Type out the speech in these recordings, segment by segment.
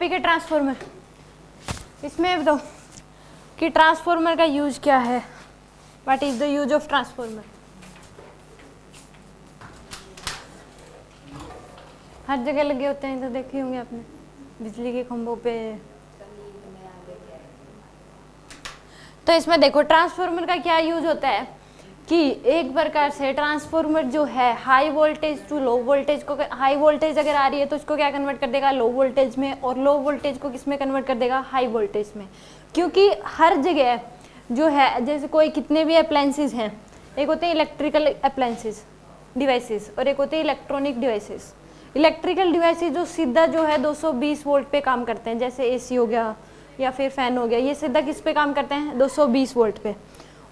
के ट्रांसफॉर्मर, इसमें बताओ कि ट्रांसफॉर्मर का यूज क्या है। What is the use of transformer. हर जगह लगे होते हैं, तो देखे होंगे आपने बिजली के खंभों पे। तो इसमें देखो ट्रांसफॉर्मर का क्या यूज होता है कि एक प्रकार से ट्रांसफॉर्मर जो है high voltage to low voltage को, हाई वोल्टेज अगर आ रही है तो उसको क्या कन्वर्ट कर देगा लो वोल्टेज में, और लो वोल्टेज को किस में कन्वर्ट कर देगा हाई वोल्टेज में। क्योंकि हर जगह जो है, जैसे कोई कितने भी अप्लायंसेस हैं, एक होते हैं इलेक्ट्रिकल अप्लायंसेस डिवाइसेस और एक होते हैं इलेक्ट्रॉनिक डिवाइसेस। इलेक्ट्रिकल डिवाइसेस जो सीधा जो है 220 वोल्ट पे काम करते हैं, जैसे एसी हो गया या फिर फैन हो गया, ये सीधा किस पे काम करते हैं 220 वोल्ट पे।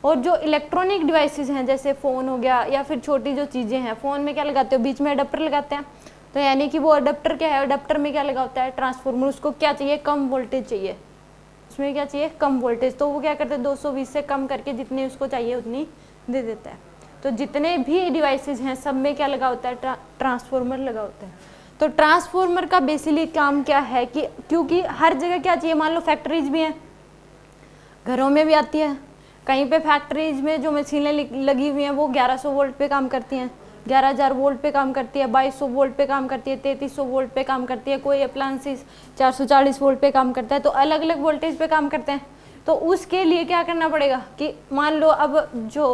और जो इलेक्ट्रॉनिक डिवाइसेस हैं जैसे फ़ोन हो गया या फिर छोटी जो चीज़ें हैं, फ़ोन में क्या लगाते हो बीच में अडेप्टर लगाते हैं, तो यानी कि वो अडेप्टर क्या है, अडेप्टर में क्या लगा होता है ट्रांसफॉर्मर, उसको क्या चाहिए कम वोल्टेज चाहिए, उसमें क्या चाहिए कम वोल्टेज, तो वो क्या करते हैं 220 से कम करके जितनी उसको चाहिए उतनी दे देता है। तो जितने भी डिवाइसेस हैं सब में क्या लगा होता है ट्रांसफॉर्मर लगा होता है। तो ट्रांसफॉर्मर का बेसिकली काम क्या है कि क्योंकि हर जगह क्या चाहिए, मान लो फैक्ट्रीज भी हैं, घरों में भी आती है, कहीं पे फैक्ट्रीज में जो मशीनें लगी हुई हैं वो 1100 वोल्ट पे काम करती हैं, 11,000 वोल्ट पे काम करती है, 2200 वोल्ट पे काम करती है, 3300 वोल्ट पे काम करती है, कोई अप्लायंसेस 440 वोल्ट पे काम करता है, तो अलग अलग वोल्टेज पे काम करते हैं। तो उसके लिए क्या करना पड़ेगा कि मान लो अब जो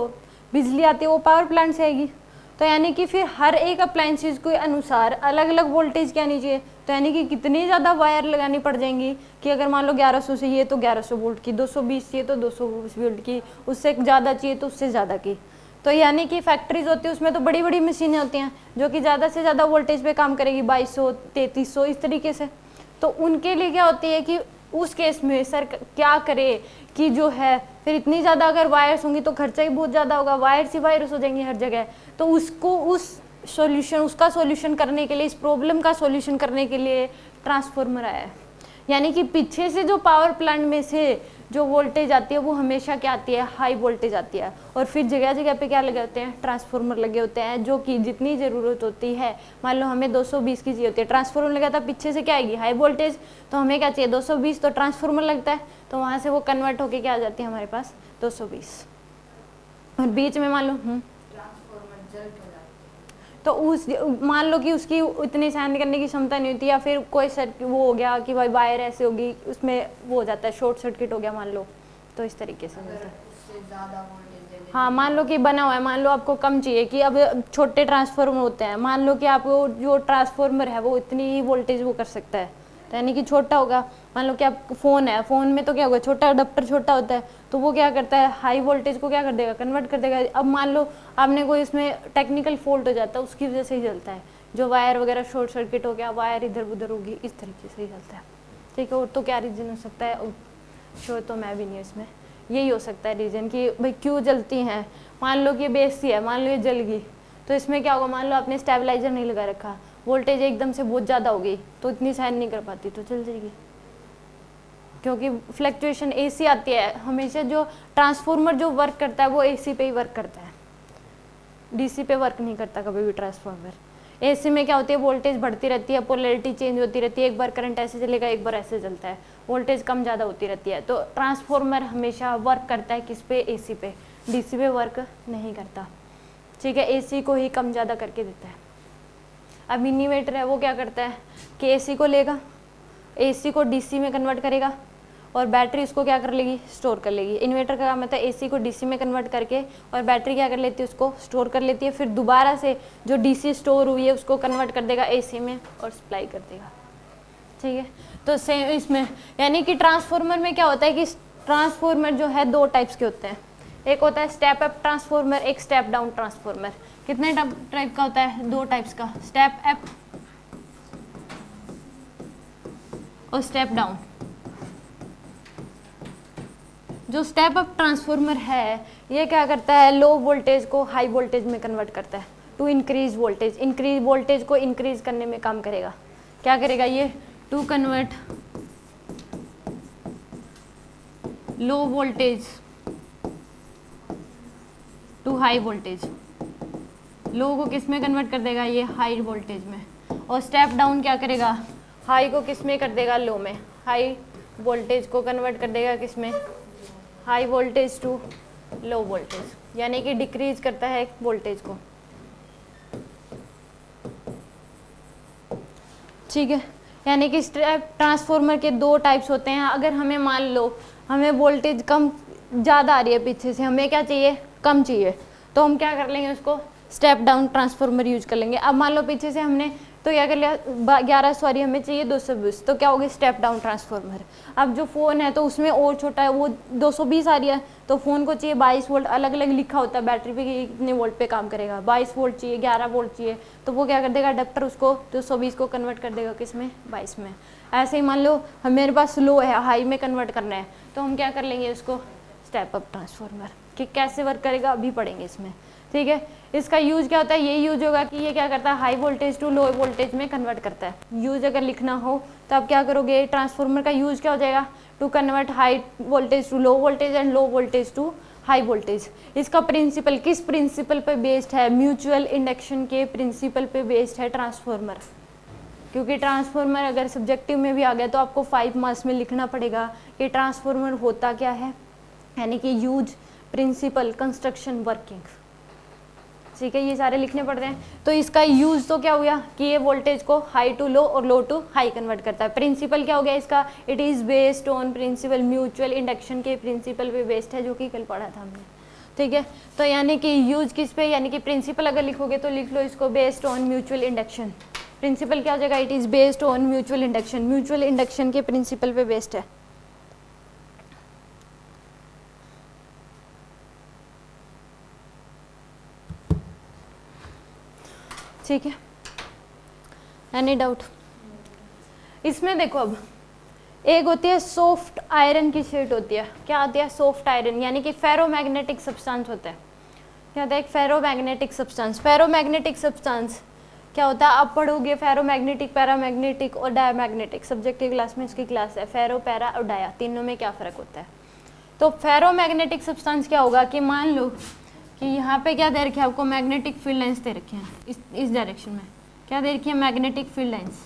बिजली आती है वो पावर प्लांट से आएगी, तो यानी कि फिर हर एक अप्लायंसेस के अनुसार अलग अलग वोल्टेज क्या आनी चाहिए, तो यानी कि कितनी ज़्यादा वायर लगानी पड़ जाएंगी कि अगर मान लो 1100 चाहिए तो 1100 वोल्ट की, 220 चाहिए तो 220 वोल्ट की, उससे ज़्यादा चाहिए तो उससे ज़्यादा की। तो यानी कि फैक्ट्रीज होती है उसमें तो बड़ी बड़ी मशीनें होती हैं जो कि ज़्यादा से ज़्यादा वोल्टेज पे काम करेगी, 2200 3300 इस तरीके से। तो उनके लिए क्या होती है कि उस केस में सर क्या करे कि जो है फिर इतनी ज़्यादा अगर वायर्स होंगी तो खर्चा ही बहुत ज़्यादा होगा, वायर्स ही वायर्स हो जाएंगी हर जगह। तो उसको उसका सॉल्यूशन करने के लिए, इस प्रॉब्लम का सॉल्यूशन करने के लिए ट्रांसफॉर्मर आया है। यानी कि पीछे से जो पावर प्लांट में से जो वोल्टेज आती है वो हमेशा क्या आती है हाई वोल्टेज आती है, और फिर जगह जगह पे क्या लगे होते हैं ट्रांसफॉर्मर लगे होते हैं, जो कि जितनी ज़रूरत होती है, मान लो हमें 220 की चाहिए होती है, ट्रांसफॉर्मर लगा था पीछे से क्या आएगी हाई वोल्टेज, तो हमें क्या चाहिए 220, तो ट्रांसफॉर्मर लगता है तो वहाँ से वो कन्वर्ट होके क्या आ जाती है हमारे पास 220। और बीच में मान लो तो उस मान लो कि उसकी इतनी सहन करने की क्षमता नहीं होती, या फिर कोई वो हो गया कि भाई वायर ऐसे होगी उसमें वो हो जाता है शॉर्ट सर्किट हो गया मान लो, तो इस तरीके से होता है। हाँ मान लो कि बना हुआ है, मान लो आपको कम चाहिए कि अब छोटे ट्रांसफार्मर होते हैं, मान लो कि आपको जो ट्रांसफार्मर है वो इतनी ही वोल्टेज वो कर सकता है, तो यानी कि छोटा होगा। मान लो कि आप फ़ोन है, फ़ोन में तो क्या होगा छोटा अडेप्टर छोटा होता है, तो वो क्या करता है हाई वोल्टेज को क्या कर देगा कन्वर्ट कर देगा। अब मान लो आपने कोई इसमें टेक्निकल फॉल्ट हो जाता है उसकी वजह से ही जलता है, जो वायर वगैरह शॉर्ट सर्किट हो गया, वायर इधर उधर होगी, इस तरीके से ही जलता है। ठीक है, और तो क्या रीज़न हो सकता है श्योर तो मैं भी नहीं हूँ इसमें, यही हो सकता है रीज़न कि भाई क्यों जलती हैं। मान लो कि बेस है, मान लो ये जल गई, तो इसमें क्या होगा, मान लो आपने स्टेबलाइजर नहीं लगा रखा, वोल्टेज एकदम से बहुत ज़्यादा हो गई तो इतनी सहन नहीं कर पाती तो चल जाएगी, क्योंकि फ्लक्चुएशन एसी आती है हमेशा। जो ट्रांसफॉर्मर जो वर्क करता है वो एसी पे ही वर्क करता है, डीसी पे वर्क नहीं करता कभी भी ट्रांसफॉर्मर। एसी में क्या होती है वोल्टेज बढ़ती रहती है, पोलैरिटी चेंज होती रहती है, एक बार करंट ऐसे चलेगा एक बार ऐसे चलता है, वोल्टेज कम ज़्यादा होती रहती है। तो ट्रांसफॉर्मर हमेशा वर्क करता है किस पे एसी पे, डीसी पे वर्क नहीं करता। ठीक है, एसी को ही कम ज़्यादा करके देता है। अब इन्वर्टर है वो क्या करता है कि एसी को लेगा, एसी को डीसी में कन्वर्ट करेगा और बैटरी उसको क्या कर लेगी स्टोर कर लेगी। इन्वर्टर का काम होता है एसी को डीसी में कन्वर्ट करके, और बैटरी क्या कर लेती है उसको स्टोर कर लेती है, फिर दोबारा से जो डीसी स्टोर हुई है उसको कन्वर्ट कर देगा एसी में और सप्लाई कर देगा। ठीक है, तो सेम इसमें यानी कि ट्रांसफॉर्मर में क्या होता है कि ट्रांसफॉर्मर जो है दो टाइप्स के होते हैं, एक होता है स्टेप अप ट्रांसफॉर्मर, एक स्टेप डाउन ट्रांसफॉर्मर। कितने टाइप का होता है, दो टाइप्स का, स्टेप अप और स्टेप डाउन। जो स्टेप अप ट्रांसफॉर्मर है ये क्या करता है लो वोल्टेज को हाई वोल्टेज में कन्वर्ट करता है, to increase voltage, increase voltage को इंक्रीज करने में काम करेगा। क्या करेगा ये, to convert low voltage to high voltage, low को किस में कन्वर्ट कर देगा ये हाई वोल्टेज में। और स्टेप डाउन क्या करेगा, हाई को किस में कर देगा, लो में। हाई वोल्टेज को कन्वर्ट कर देगा किस में, high voltage to low voltage, यानी कि डिक्रीज करता है वोल्टेज को। ठीक है, यानी कि स्टेप ट्रांसफार्मर के दो टाइप्स होते हैं। अगर हमें मान लो हमें वोल्टेज कम ज़्यादा आ रही है पीछे से, हमें क्या चाहिए, कम चाहिए, तो हम क्या कर लेंगे, उसको स्टेप डाउन ट्रांसफार्मर यूज कर लेंगे। अब मान लो पीछे से हमने तो क्या कर लिया, 11 सॉरी हमें चाहिए 220, तो क्या होगी, स्टेप डाउन ट्रांसफार्मर। अब जो फ़ोन है तो उसमें और छोटा है, वो 220 आ रही है, तो फ़ोन को चाहिए 22 वोल्ट, अलग अलग लिखा होता है बैटरी पे कि इतने वोल्ट पे काम करेगा, 22 वोल्ट चाहिए, 11 वोल्ट चाहिए, तो वो क्या कर देगा, अडेप्टर उसको 220 को कन्वर्ट कर देगा किस में, 22 में। ऐसे ही मान लो मेरे पास लो है, हाई में कन्वर्ट करना है, तो हम क्या कर लेंगे उसको, स्टेप अप ट्रांसफार्मर। कि कैसे वर्क करेगा अभी पढ़ेंगे इसमें। ठीक है, इसका यूज क्या होता है, ये यूज होगा कि ये क्या करता है, high voltage to low voltage में कन्वर्ट करता है। यूज अगर लिखना हो तो आप क्या करोगे, ट्रांसफार्मर का यूज क्या हो जाएगा, to convert high voltage to low voltage and low voltage to high voltage. इसका प्रिंसिपल किस प्रिंसिपल पे बेस्ड है, म्यूचुअल इंडक्शन के प्रिंसिपल पे बेस्ड है ट्रांसफार्मर। क्योंकि ट्रांसफार्मर अगर सब्जेक्टिव में भी आ गया तो आपको 5 मार्क्स में लिखना पड़ेगा कि ट्रांसफार्मर होता क्या है, यानी कि यूज, प्रिंसिपल, कंस्ट्रक्शन, वर्किंग। ठीक है, ये सारे लिखने पड़ते हैं। तो इसका यूज तो क्या हुआ कि ये वोल्टेज को हाई टू लो और लो टू हाई कन्वर्ट करता है। प्रिंसिपल क्या हो गया इसका, it is based on principle, mutual induction के प्रिंसिपल पे बेस्ड है, जो कि कल पढ़ा था हमने। ठीक है, तो यानी कि यूज किस पे, यानी कि प्रिंसिपल अगर लिखोगे तो लिख लो इसको based on mutual induction. Principle क्या हो जाएगा, it is based on mutual induction, mutual induction के प्रिंसिपल पे बेस्ड है। ठीक है, एनी डाउट इसमें? देखो अब एक होती है सॉफ्ट आयरन की शीट होती है, क्या होती है, सॉफ्ट आयरन, यानी कि फेरोमैग्नेटिक सब्सटेंस होता है। क्या होता है, एक फेरोमैग्नेटिक सब्सटेंस। फेरोमैग्नेटिक सब्सटेंस क्या होता है, आप पढ़ोगे फेरोमैग्नेटिक, पैरामैग्नेटिक और डायमैग्नेटिक। सब्जेक्ट की क्लास में इसकी क्लास है, फेरो, पैरा और डाया, तीनों में क्या फ़र्क होता है। तो फेरोमैग्नेटिक सब्सटेंस क्या होगा कि मान लो कि यहाँ पे क्या दे रखे हैं आपको, मैग्नेटिक फील्ड लाइंस दे रखे हैं, इस डायरेक्शन में क्या दे रखी है, मैग्नेटिक फील्ड लाइंस।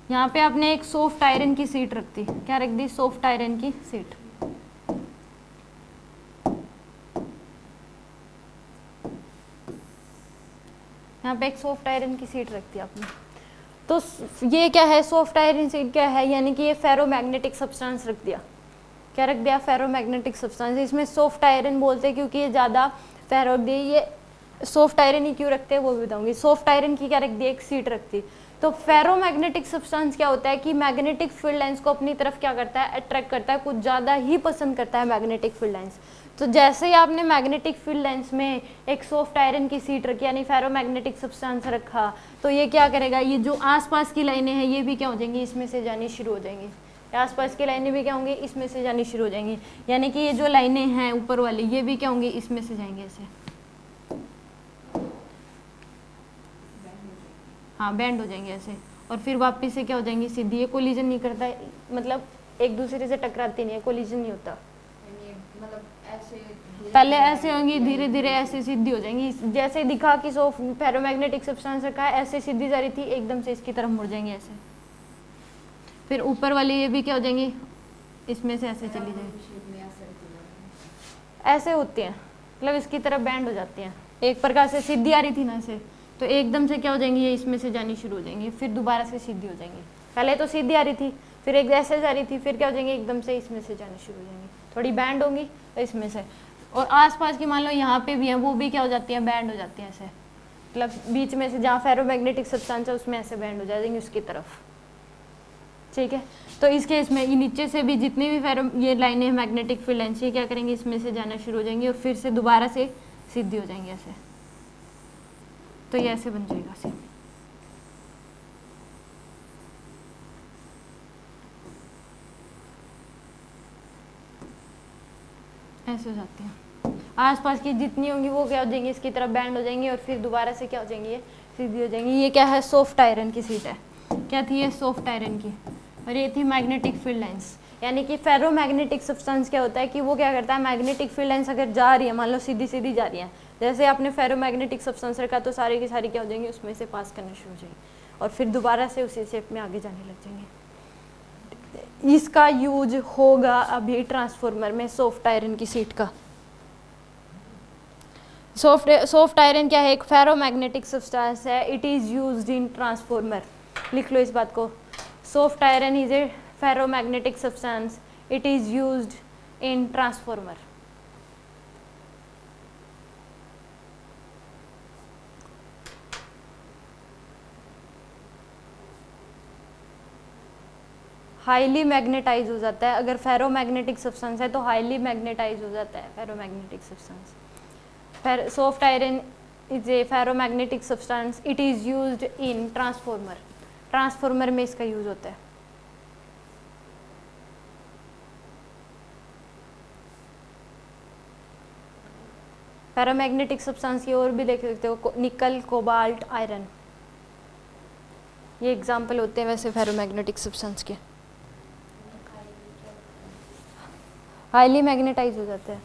यहाँ पे आपने एक सॉफ्ट आयरन की सीट रख दी, क्या रख दी, सॉफ्ट आयरन की सीट। यहाँ पे एक सॉफ्ट आयरन की सीट रख दी आपने। तो ये क्या है, सॉफ्ट आयरन सीट क्या है, यानी कि ये फेरोमैग्नेटिक सब्सटेंस रख दिया। क्या रख दिया, फेरोमैग्नेटिक सब्सटेंस। इसमें सॉफ्ट आयरन बोलते हैं क्योंकि ये ज़्यादा फेरो दी, ये सॉफ्ट आयरन ही क्यों रखते हैं वो भी बताऊंगी। सॉफ्ट आयरन की क्या रख दी, एक सीट रख दी। तो फेरोमैग्नेटिक सब्सटेंस क्या होता है कि मैग्नेटिक फील्ड लाइंस को अपनी तरफ क्या करता है, अट्रैक्ट करता है, कुछ ज़्यादा ही पसंद करता है मैग्नेटिक फील्ड लाइंस। तो जैसे ही आपने मैग्नेटिक फील्ड लाइंस में एक सॉफ्ट आयरन की सीट रखी, यानी फेरोमैग्नेटिक सब्सटेंस रखा, तो ये क्या करेगा, ये जो आसपास की लाइनें हैं ये भी क्या हो जाएंगी, इसमें से जानी शुरू हो जाएंगी। आसपास की लाइनें भी क्या होंगी, इसमें से जानी शुरू हो जाएंगी। यानी कि ये जो लाइनें हैं ऊपर वाली, ये भी क्या होंगी, इसमें से जाएंगे ऐसे, हाँ बैंड हो जाएंगे ऐसे, और फिर वापस से क्या हो जाएंगी, सीधी। ये कोलिजन नहीं करता है, मतलब एक दूसरे से टकराती नहीं है, कोलिजन नहीं होता। मतलब ऐसे पहले ऐसे होंगी, धीरे धीरे ऐसे सीधी हो जाएंगी। जैसे दिखा कि सो फेरोमैग्नेटिक सब्सटेंस रखा है, ऐसे सीधी जा रही थी, एकदम से इसकी तरफ मुड़ जाएंगी ऐसे। फिर ऊपर वाली ये भी क्या हो जाएंगी, इसमें से ऐसे चली जाएंगी, ऐसे होती हैं, मतलब इसकी तरफ बैंड हो जाती हैं। एक प्रकार से सीधी आ रही थी ना ऐसे, तो एकदम से क्या हो जाएंगी, ये इसमें से जानी शुरू हो जाएंगी, फिर दोबारा से सीधी हो जाएंगी। पहले तो सीधी आ रही थी, फिर एक ऐसे जा रही थी, फिर क्या हो जाएंगी, एकदम से इसमें से जानी शुरू हो जाएंगी, थोड़ी बैंड होंगी तो इसमें से। और आसपास की मान लो यहाँ पे भी है, वो भी क्या हो जाती है, बैंड हो जाती है ऐसे, मतलब बीच में से जहाँ फेरोमैग्नेटिक सब्सटेंस है उसमें ऐसे बैंड हो जाएंगी उसकी तरफ। ठीक है, तो इस केस में ये नीचे से भी जितनी भी फेरो ये लाइनें मैग्नेटिक फील्ड लाइन्स, ये क्या करेंगे, इसमें से जाना शुरू हो जाएंगी और फिर से दोबारा से सीधी हो जाएंगी ऐसे। तो ये ऐसे बन जाएगा ऐसे। ऐसे हो जाती हैं, आसपास की जितनी होंगी वो क्या हो जाएंगी, इसकी तरफ बैंड हो जाएंगी और फिर दोबारा से क्या हो जाएंगी, ये सीधी हो जाएंगी। ये क्या है, सॉफ्ट आयरन की सीट है। क्या थी ये, सॉफ्ट आयरन की, और ये थी मैग्नेटिक फील्ड लाइंस। यानी कि फेरोमैग्नेटिक सब्सटेंस क्या होता है कि वो क्या करता है, मैग्नेटिक फील्ड लाइंस अगर जा रही है, मान लो सीधी सीधी जा रही है, जैसे आपने फेरोमैग्नेटिक सब्सटेंस रखा तो सारी की सारी क्या हो जाएंगी, उसमें से पास करना शुरू हो जाएगी और फिर दोबारा से उसी शेप में आगे जाने लग जाएंगे। इसका यूज होगा अभी ट्रांसफार्मर में सॉफ्ट आयरन की सीट का। सॉफ्ट आयरन क्या है, एक फेरोमैग्नेटिक सब्सटेंस है, it is used in transformer. लिख लो इस बात को, soft iron is a ferromagnetic substance, it is used in transformer. Highly magnetise हो जाता है, अगर फेरोमैग्नेटिक सब्सटेंस है तो हाईली मैग्नेटाइज हो जाता है ferromagnetic substance. Soft iron is a ferromagnetic substance. It is used in transformer. Transformer में इसका यूज होता है। फेरोमैग्नेटिक सब्सटेंस की और भी देख सकते हो, निकल, कोबाल्ट, आयरन, ये एग्जाम्पल होते हैं वैसे फेरोमैग्नेटिक सब्सटेंस के। हाईली मैग्नेटाइज हो जाते हैं।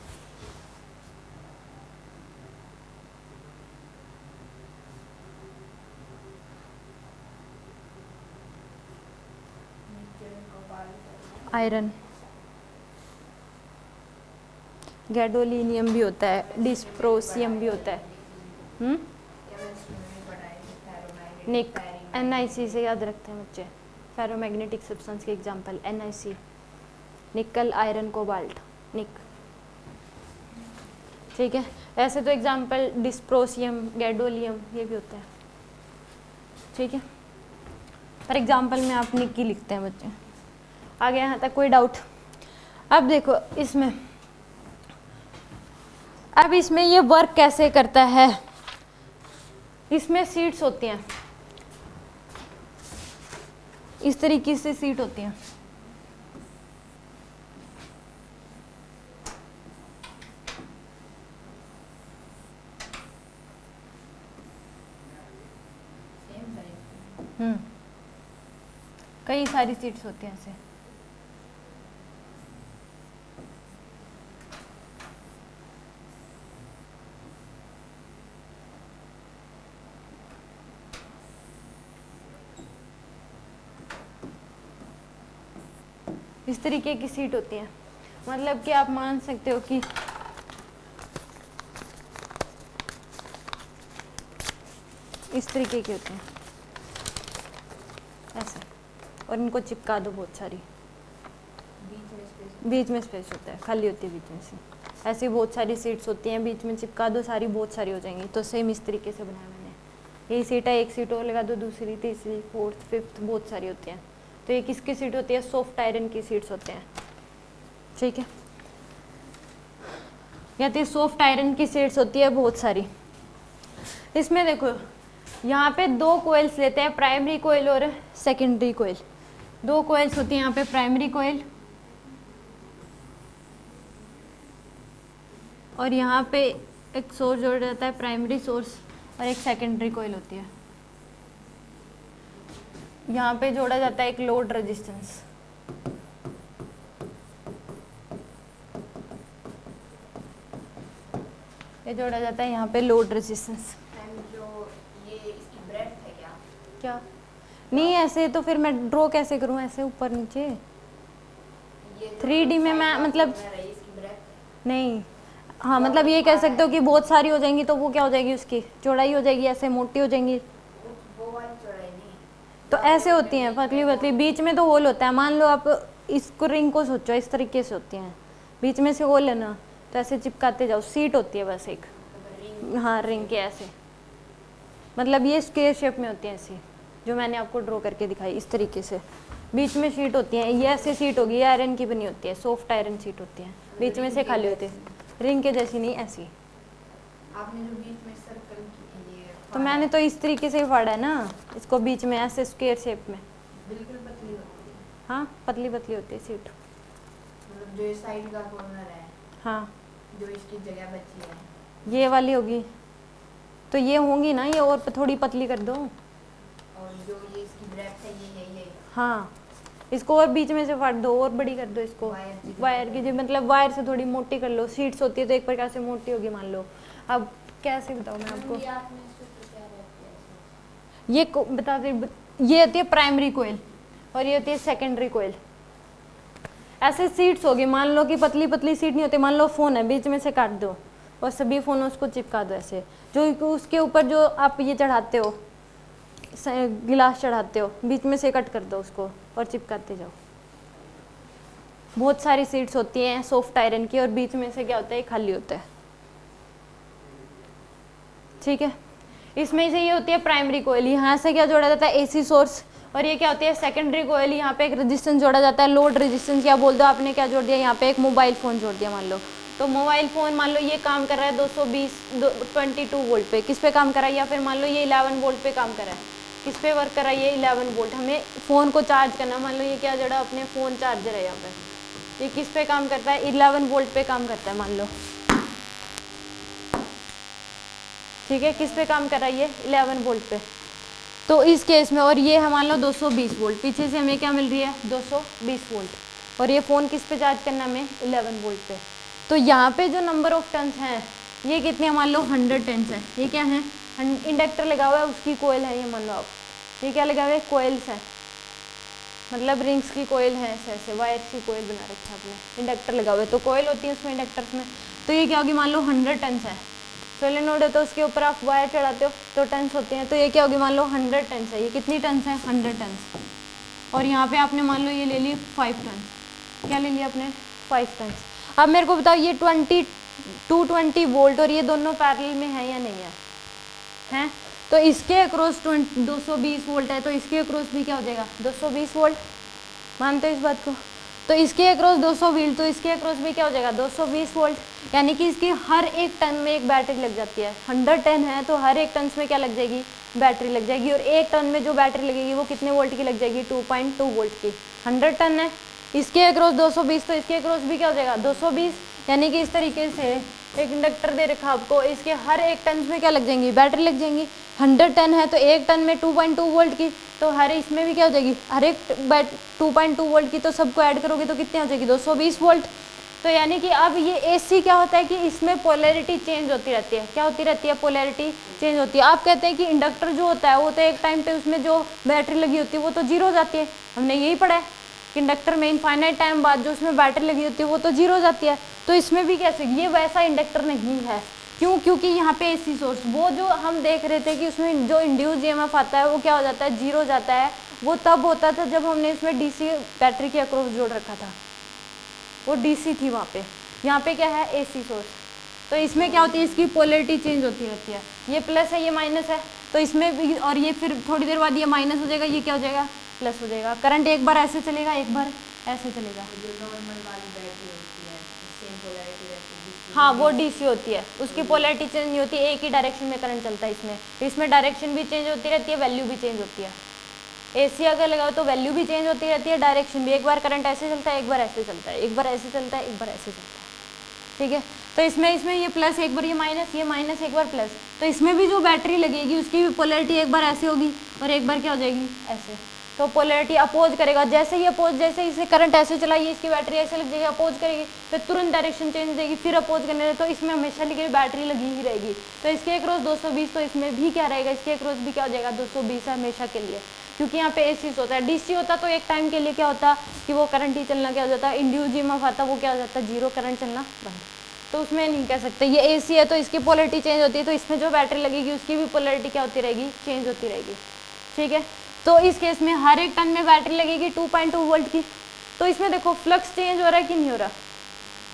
आयरन, गैडोलिनियम भी होता है, डिस्प्रोसियम भी होता है। निक, NiC से याद रखते हैं बच्चे, फेरोमैग्नेटिक सब्सटेंस के एग्जांपल NiC, निकल, आयरन, कोबाल्ट, निक। ठीक है, ऐसे तो एग्जांपल डिस्प्रोसियम, गैडोलियम ये भी होता है। ठीक है, फॉर एग्जांपल में आप निक की लिखते हैं बच्चे। आगे यहाँ तक कोई डाउट? अब देखो इसमें, अब इसमें ये वर्क कैसे करता है। इसमें सीट्स होती हैं, इस तरीके से सीट होती हैं। कई सारी सीट्स होती हैं ऐसे। इस तरीके की सीट होती है, मतलब कि आप मान सकते हो कि इस तरीके की होती हैं ऐसे, और इनको चिपका दो बहुत सारी, बीच में स्पेस होता है, खाली होती है बीच में से। ऐसी बहुत सारी सीट्स होती हैं, बीच में चिपका दो सारी, बहुत सारी हो जाएंगी। तो सेम इस तरीके से बनाया मैंने। यही सीट है, एक सीट और लगा दो, दूसरी, तीसरी, फोर्थ, फिफ्थ, बहुत सारी होती हैं। तो ये किसकी सीट होती है? सॉफ्ट आयरन की सीट्स होते हैं। ठीक है, या तो सॉफ्ट आयरन की सीट्स होती है बहुत सारी। इसमें देखो यहाँ पे दो कोयल्स लेते हैं, प्राइमरी कोयल और सेकेंडरी कोयल। दो कोयल्स होती हैं यहाँ पे, प्राइमरी कोयल और यहाँ पे एक सोर्स जोड़ जाता है, प्राइमरी सोर्स, और एक सेकेंडरी कोयल होती है। यहाँ पे जोड़ा जाता है एक लोड रेजिस्टेंस। ये जोड़ा जाता है यहाँ पे लोड रेजिस्टेंस। जो ये इसकी ब्रेड्थ है क्या? नहीं ऐसे तो फिर मैं ड्रॉ कैसे करूँ, ऐसे ऊपर नीचे? ये 3D में मैं मतलब इसकी ब्रेड्थ नहीं, हाँ मतलब ये कह सकते हो कि बहुत सारी हो जाएंगी तो वो क्या हो जाएगी, उसकी चौड़ाई हो जाएगी, ऐसे मोटी हो जाएंगी। वो वाली चौड़ाई नहीं, तो ऐसे होती हैं पतली पतली, बीच में तो होल होता है। मान लो आप इसको रिंग को सोचो, इस तरीके से होती हैं, बीच में से होल है ना, तो ऐसे चिपकाते जाओ, सीट होती है बस एक, हाँ रिंग के ऐसे, मतलब ये स्क्वायर शेप में होती है ऐसी, जो मैंने आपको ड्रॉ करके दिखाई इस तरीके से। बीच में शीट होती है, ये ऐसे सीट होगी, ये आयरन की बनी होती है, सॉफ्ट आयरन सीट होती है, बीच में से खाली होती है, रिंग के जैसी नहीं, ऐसी। आपने जो बीच में सर्कल की ये तो मैंने तो इस तरीके से ही फाड़ा है ना इसको, बीच में ऐसे स्क्वायर शेप में। बिल्कुल पतली होती है, हाँ पतली पतली होती है सीट। मतलब जो साइड का कॉर्नर है, हाँ जो इसकी जगह बची है, ये वाली होगी, तो ये होंगी ना, ये और थोड़ी पतली कर दो। और जो ये इसकी ब्रेड्थ है ये हाँ इसको और बीच में से फाड़ दो, और बड़ी कर दो इसको, वायर की जो मतलब वायर से थोड़ी मोटी कर लो। सीट्स होती है तो एक प्रकार से मोटी होगी मान लो। अब कैसे बताऊँ मैं आपको, ग्लास में इसके ऊपर क्या रहता है? ये बता दे, ये होती है प्राइमरी कोयल और ये होती है सेकेंडरी कोयल। ऐसे सीट्स होगी, मान लो कि पतली पतली सीट नहीं होती, मान लो फ़ोन है, बीच में से काट दो और सभी फ़ोन उसको चिपका दो ऐसे, जो उसके ऊपर जो आप ये चढ़ाते हो, गिलास चढ़ाते हो, बीच में से कट कर दो उसको और चिपकाते जाओ। बहुत सारी सीट्स होती हैं सॉफ्ट आयरन की और बीच में से क्या होता है, खाली होता है। ठीक है, इसमें से ये होती है प्राइमरी कोयल, यहाँ से क्या जोड़ा जाता है, एसी सोर्स, और ये क्या होती है सेकेंडरी कोयल, यहाँ पे एक रेजिस्टेंस जोड़ा जाता है, लोड रेजिस्टेंस, या बोल दो आपने क्या जोड़ दिया, यहाँ पे एक मोबाइल फ़ोन जोड़ दिया मान लो। तो मोबाइल फ़ोन मान लो ये काम कर रहा है 22 वोल्ट पे, किस पे काम कर रहा है, या फिर मान लो ये 11 वोल्ट पे काम कर रहा है, किस पे वर्क कर रहा है, ये 11 वोल्ट। हमें फ़ोन को चार्ज करना, मान लो ये क्या जोड़ा, अपने फ़ोन चार्जर है यहाँ पे, ये किस पे काम करता है, 11 वोल्ट पे काम करता है मान लो। ठीक है, किस पे काम कर रहा है, ये 11 वोल्ट पे। तो इस केस में, और ये है मान लो 220 वोल्ट, पीछे से हमें क्या मिल रही है 220 वोल्ट, और ये फ़ोन किस पे चार्ज करना है हमें, 11 वोल्ट पे। तो यहाँ पे जो नंबर ऑफ टर्न्स हैं ये कितने, मान लो 100 टर्न्स है। ये क्या है, इंडक्टर लगा हुआ है, उसकी कोयल है ये, मान लो आप, ये क्या लगा हुआ है, कोयल्स है, मतलब रिंग्स की कोयल है, ऐसे ऐसे वायर की कोयल बना रखी है आपने, इंडक्टर लगा हुआ है तो कोयल होती है उसमें, इंडक्टर्स में। तो ये क्या होगी, मान लो 100 टर्न्स है, सोलेनोइड है तो उसके ऊपर आप वायर चढ़ाते हो तो टन्स होते हैं, तो ये क्या होगी, मान लो 100 टन्स है। ये कितनी टन्स है, 100 टन्स। और यहाँ पे आपने मान लो ये ले ली 5 टन, क्या ले लिया आपने, 5 टन्स। अब मेरे को बताओ ये 220 वोल्ट और ये दोनों पैरेलल में है या नहीं है, हैं? तो इसके अक्रॉस 220 वोल्ट है, तो इसके अक्रॉस भी क्या हो जाएगा, 220 वोल्ट। मानते हो इस बात को? तो इसके अक्रॉस 200 वोल्ट, तो इसके अक्रॉस भी क्या हो जाएगा, 220 वोल्ट। यानी कि इसकी हर एक टन में एक बैटरी लग जाती है। 100 टन है तो हर एक टन में क्या लग जाएगी, बैटरी लग जाएगी। और एक टन में जो बैटरी लगेगी वो कितने वोल्ट की लग जाएगी, 2.2 वोल्ट की। 100 टन है, इसके अक्रॉस 220, तो इसके अक्रॉस भी क्या हो जाएगा, 220। यानी कि इस तरीके से एक इंडक्टर दे रखा आपको, इसके हर एक टन में क्या लग जाएंगी, बैटरी लग जाएंगी। 100 टन है तो एक टन में 2.2 वोल्ट की, तो हर इसमें भी क्या हो जाएगी, हर एक 2.2 वोल्ट की, तो सबको ऐड करोगे तो कितनी हो जाएगी, 220 वोल्ट। तो यानी कि अब ये एसी क्या होता है कि इसमें पोलैरिटी चेंज होती रहती है। क्या होती रहती है, पोलैरिटी चेंज होती है। आप कहते हैं कि इंडक्टर जो होता है वो तो एक टाइम पे उसमें जो बैटरी लगी होती है वो तो जीरो हो जाती है, हमने यही पढ़ा है कि इंडक्टर में इनफाइनाइट टाइम बाद जो उसमें बैटरी लगी होती है वो तो जीरो हो जाती है। तो इसमें भी कैसे, ये वैसा इंडक्टर नहीं है। क्यों, क्योंकि यहाँ पे एसी सोर्स, वो जो हम देख रहे थे कि उसमें जो इंड्यूस ईएमएफ आता है वो क्या हो जाता है, जीरो हो जाता है। वो तब होता था जब हमने इसमें डीसी बैटरी के अक्रॉस जोड़ रखा था, वो डीसी थी वहाँ पे। यहाँ पे क्या है, एसी सोर्स। तो इसमें क्या होती है, इसकी पोलैरिटी चेंज होती रहती है। ये प्लस है, ये माइनस है, तो इसमें भी, और ये फिर थोड़ी देर बाद ये माइनस हो जाएगा, ये क्या हो जाएगा, प्लस हो जाएगा। करंट एक बार ऐसे चलेगा, एक बार ऐसे चलेगा। जो नॉर्मल वाली बैटरी होती है सेम पोलैरिटी रहती है, हाँ, वो डीसी होती है, उसकी पोलैरिटी चेंज नहीं होती, एक ही डायरेक्शन में करंट चलता है। इसमें डायरेक्शन भी चेंज होती रहती है, वैल्यू भी चेंज होती है। एसी अगर लगाओ तो वैल्यू भी चेंज होती रहती है, डायरेक्शन भी, एक बार करंट ऐसे चलता है, एक बार ऐसे चलता है, एक बार ऐसे चलता है, एक बार ऐसे चलता है। ठीक है, तो इसमें ये प्लस, एक बार ये माइनस, एक बार प्लस। तो इसमें भी जो बैटरी लगेगी उसकी भी पोलैरिटी एक बार ऐसे होगी और एक बार क्या हो जाएगी, ऐसे। तो पोलैरिटी अपोज करेगा, जैसे ही अपोज, जैसे इसे करंट ऐसे चलाइए, इसकी बैटरी ऐसे लग जाएगी, अपोज करेगी, फिर तुरंत डायरेक्शन चेंज हो जाएगी, फिर अपोज करने लगे, तो इसमें हमेशा लिखी बैटरी लगी ही रहेगी। तो इसके अक्रॉस 220, तो इसमें भी क्या रहेगा, इसके अक्रॉस भी क्या हो जाएगा, 220 है हमेशा के लिए। क्योंकि यहाँ पे एसी होता है। डीसी होता तो एक टाइम के लिए क्या होता कि वो करंट ही चलना क्या हो जाता है, इंड्यूस ईएमएफ आता, वो क्या हो जाता है, जीरो, करंट चलना बंद। तो उसमें नहीं कह सकते। ये एसी है तो इसकी पोलैरिटी चेंज होती है, तो इसमें जो बैटरी लगेगी उसकी भी पोलैरिटी क्या होती रहेगी, चेंज होती रहेगी। ठीक है, तो इस केस में हर एक टन में बैटरी लगेगी 2.2 वोल्ट की। तो इसमें देखो फ्लक्स चेंज हो रहा है कि नहीं हो रहा,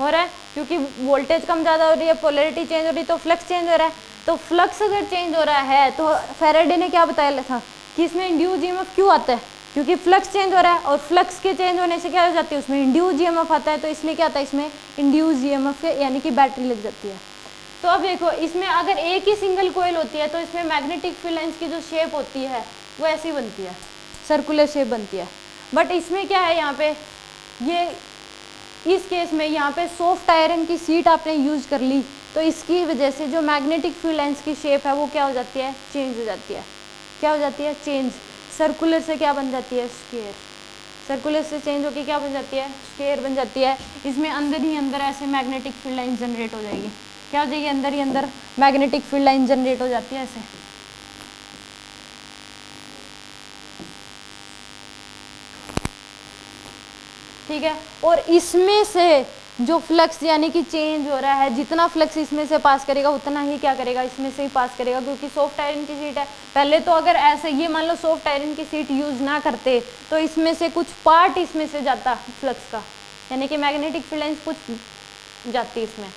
हो रहा है, क्योंकि वोल्टेज कम ज़्यादा हो रही है, पोलैरिटी चेंज हो रही है, तो फ्लक्स चेंज हो रहा है। तो फ्लक्स अगर चेंज हो रहा है तो फैराडे ने क्या बताया था कि इसमें इंड्यूस ईएमएफ क्यों आता है, क्योंकि फ्लक्स चेंज हो रहा है, और फ्लक्स के चेंज होने से क्या हो जाती है, उसमें इंड्यूस ईएमएफ आता है, तो इसलिए क्या आता है, इसमें इंड्यूस ईएमएफ यानी कि बैटरी लग जाती है। तो अब देखो, इसमें अगर एक ही सिंगल कोयल होती है तो इसमें मैग्नेटिक फील्ड लाइंस की जो शेप होती है वो ऐसी बनती है, सर्कुलर शेप बनती है। बट इसमें क्या है, यहाँ पे ये इस केस में यहाँ पे सॉफ्ट आयरन की सीट आपने यूज कर ली, तो इसकी वजह से जो मैग्नेटिक फील्ड लाइंस की शेप है वो क्या हो जाती है, चेंज हो जाती है। क्या हो जाती है, चेंज। सर्कुलर से क्या बन जाती है, स्क्वायर। सर्कुलर से चेंज होकर क्या बन जाती है, स्क्वायर बन जाती है। इसमें अंदर ही अंदर ऐसे मैग्नेटिक फील्ड लाइन जनरेट हो जाएगी। क्या हो जाएगी, अंदर ही अंदर मैग्नेटिक फील्ड लाइन जनरेट हो जाती है ऐसे। ठीक है, और इसमें से जो फ्लक्स यानी कि चेंज हो रहा है, जितना फ्लक्स इसमें से पास करेगा उतना ही क्या करेगा, इसमें से ही पास करेगा, क्योंकि सॉफ्ट आयरन की सीट है। पहले तो अगर ऐसे ये मान लो सॉफ्ट आयरन की सीट यूज ना करते तो इसमें से कुछ पार्ट इसमें से जाता फ्लक्स का, यानी कि मैग्नेटिक फील्ड लाइंस कुछ जाती इसमें।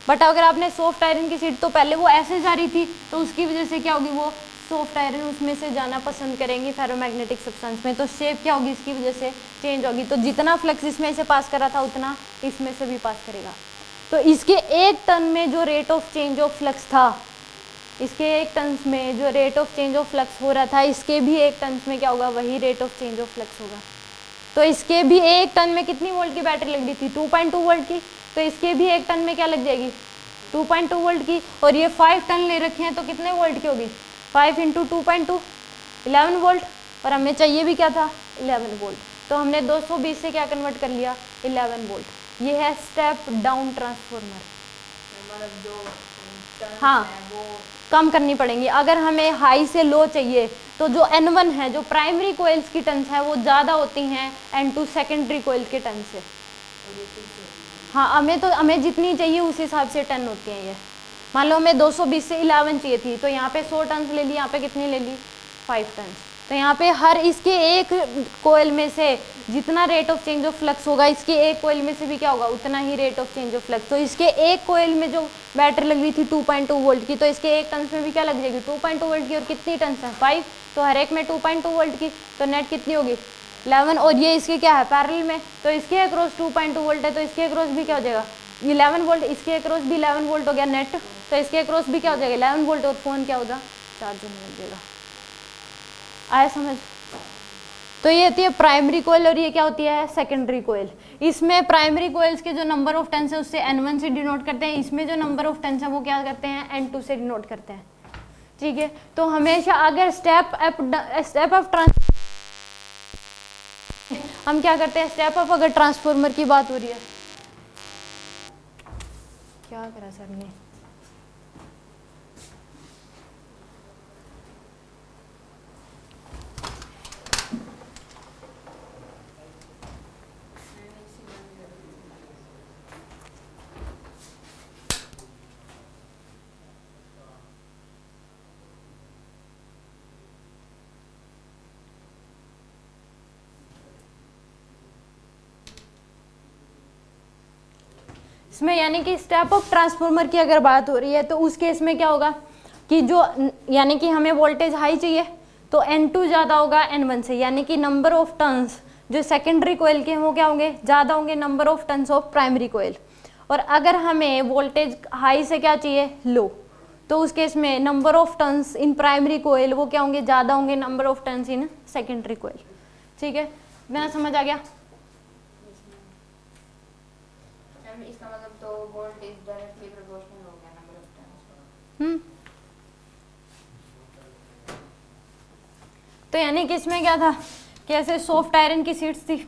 बट अगर आपने सॉफ्ट आयरन की सीट, तो पहले वो ऐसे जा रही थी, तो उसकी वजह से क्या होगी, वो सॉफ्ट आयरन उसमें से जाना पसंद करेंगी फेरोमैग्नेटिक सब्सटेंस में, तो शेप क्या होगी इसकी वजह से चेंज होगी। तो जितना फ्लक्स इसमें से पास कर रहा था उतना इसमें से भी पास करेगा। तो इसके एक टन में जो rate of change of flux था, इसके एक टन में जो rate of change of flux हो रहा था, इसके भी एक टन में क्या होगा, वही rate of change of flux होगा। तो इसके भी एक टन में कितनी वोल्ट की बैटरी लग रही थी, 2.2 वोल्ट की, तो इसके भी एक टन में क्या लग जाएगी, 2.2 वोल्ट की। और ये 5 टन ले रखे हैं तो कितने वोल्ट की होगी, 5 × 2.2 11 वोल्ट, और हमें चाहिए भी क्या था, 11 वोल्ट। तो हमने 220 से क्या कन्वर्ट कर लिया, 11 वोल्ट। ये है स्टेप डाउन ट्रांसफॉर्मर। मतलब जो टर्न्स हाँ, हैं वो कम करनी पड़ेंगी। अगर हमें हाई से लो चाहिए तो जो N1 है, जो प्राइमरी कोयल्स की टर्न्स है, वो ज़्यादा होती हैं N2 सेकेंडरी कोयल के टर्न से। हाँ, हमें जितनी चाहिए उस हिसाब से टर्न होती हैं ये। मान लो हमें 220 से 11 चाहिए थी, तो यहाँ पे 100 टन ले ली, यहाँ पे कितनी ले ली, 5 टन। तो यहाँ पे हर इसके एक कोयल में से जितना rate of change of flux होगा, इसके एक कोयल में से भी क्या होगा, उतना ही rate of change of flux. तो इसके एक कोयल में जो बैटरी लग रही थी 2.2 वोल्ट की, तो इसके एक टन में भी क्या लग जाएगी, 2.2 वोल्ट की। और कितनी टन है, 5, तो हर एक में 2.2 वोल्ट की, तो नेट कितनी होगी, 11। और ये इसके क्या है, पैरेलल में, तो इसके अक्रॉस 2.2 वोल्ट है, तो इसके अक्रॉस भी क्या हो जाएगा, 11 वोल्ट। इसके अक्रॉस भी 11 वोल्ट हो गया नेट, तो इसके अक्रॉस भी क्या हो जाएगा, 11 वोल्ट। और फोन क्या होगा, चार्ज होने लग जाएगा। आया समझ। तो ये होती है प्राइमरी कोयल, और ये क्या होती है, सेकेंडरी कोयल। इसमें प्राइमरी कोयल्स के जो नंबर ऑफ टर्न्स है उससे N1 से डिनोट करते हैं, इसमें जो नंबर ऑफ टर्न्स है वो क्या करते हैं, N2 से डिनोट करते हैं। ठीक है, तो हमेशा अगर स्टेप अप हम क्या करते हैं, स्टेप अप अगर ट्रांसफार्मर की बात हो रही है, क्या करा सर ने, इसमें यानी कि स्टेप अप ट्रांसफार्मर की अगर बात हो रही है, तो उस केस में क्या होगा कि जो यानी कि हमें वोल्टेज हाई चाहिए, तो N2 ज़्यादा होगा N1 से, यानी कि नंबर ऑफ टर्न्स जो सेकेंडरी कोयल के हैं वो क्या होंगे, ज़्यादा होंगे number of turns of primary coil. और अगर हमें वोल्टेज हाई से क्या चाहिए, लो, तो उस केस में number of turns in primary coil वो क्या होंगे, ज़्यादा होंगे number of turns in secondary coil. ठीक है, इतना समझ आ गया। इसका मतलब तो वोल्टेज डायरेक्टली प्रोपोर्शनल हो गया नंबर ऑफ टर्न्स। तो यानी कि इसमें क्या था, कैसे सॉफ्ट आयरन की सीट्स थी,